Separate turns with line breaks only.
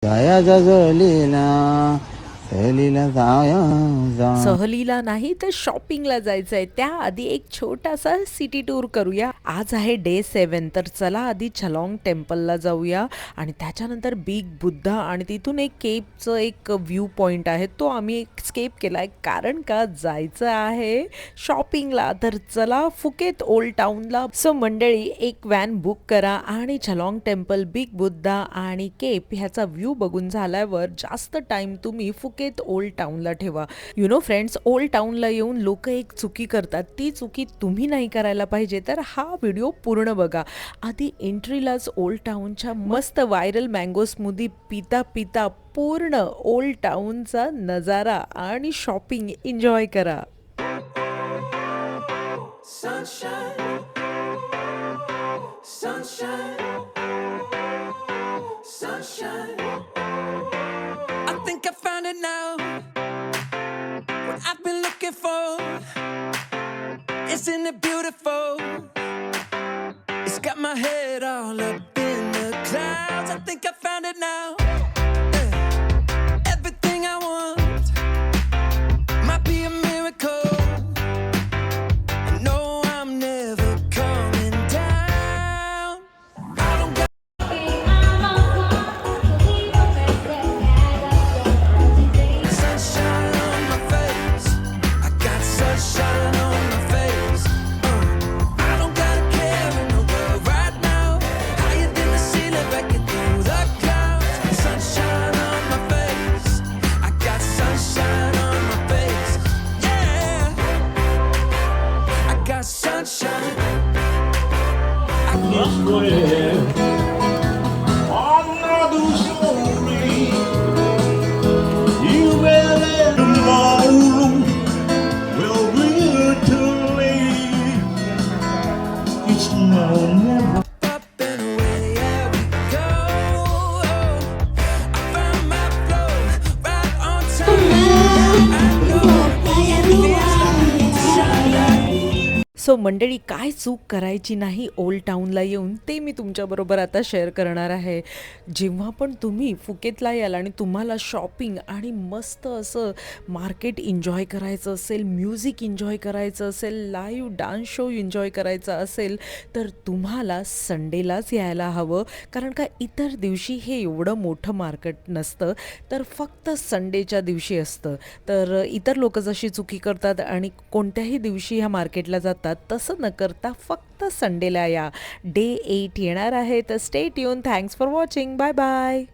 जाया सहलीला सहलीला जाया जा.
सहलीला नाही तर शॉपिंगला जायचं आहे. त्याआधी एक छोटासा सिटी टूर करूया. आज आहे डे 7, तर चला आधी छलाँग टेम्पलला जाऊया आणि त्याच्यानंतर बिग बुद्धा आणि तिथून एक केपचं एक व्ह्यू पॉईंट आहे, तो आम्ही एक स्केप केला आहे, कारण का जायचं आहे शॉपिंगला. तर चला फुकेत ओल्ड टाऊनला. सो मंडळी, एक व्हॅन बुक करा आणि छलाँग टेम्पल, बिग बुद्धा आणि केप ह्याचा व्ह्यू बघून झाल्यावर जास्त टाइम तुम्ही फुकेत ओल्ड टाऊनला ठेवा. यु नो फ्रेंड्स, ओल्ड टाऊनला येऊन लोक एक चुकी करतात, ती चुकी तुम्ही नाही करायला पाहिजे. तर हा व्हिडिओ पूर्ण बघा. आधी एंट्रीलाच ओल्ड टाऊनच्या मस्त व्हायरल मँगो स्मूदी पिता पिता पूर्ण ओल्ड टाऊनचा नजारा आणि शॉपिंग एन्जॉय करा.
Sunshine, sunshine, sunshine. I think I found it now. What I've been looking for. Isn't it beautiful? It's got my head all up in the clouds. I think I found it now. Yeah. Everything I want might be a miracle. No, I'm never coming down. I don't got sunshine on my face. I got sunshine on my face. I don't got a care in the world right now. Higher than the ceiling, breaking through the clouds. Sunshine on my face. I got sunshine on my face. Yeah, I got sunshine.
Another story. You better tomorrow will be too late. It's now or never.
Up and away, yeah, we go. I found my flow right on time. I know
so मंडळी, काय चूक करायची नाही old टाऊनला येऊन ते मी तुमच्याबरोबर आता share करणार आहे. जेव्हा पण तुम्ही फुकेतला याल आणि तुम्हाला शॉपिंग आणि मस्त असं मार्केट एन्जॉय करायचं असेल, म्युझिक एन्जॉय करायचं असेल, लाईव्ह डान्स शो एन्जॉय करायचा असेल, तर तुम्हाला संडेलाच यायला हवं. कारण का इतर दिवशी हे एवढं मोठं मार्केट नसतं, तर फक्त संडेच्या दिवशी असतं. तर इतर लोक जशी चुकी करतात आणि कोणत्याही दिवशी ह्या मार्केटला जातात, तसं न करता फक्त संडेला या. डे 8 येणार आहे, तर stay tune. Thanks for watching. Bye bye.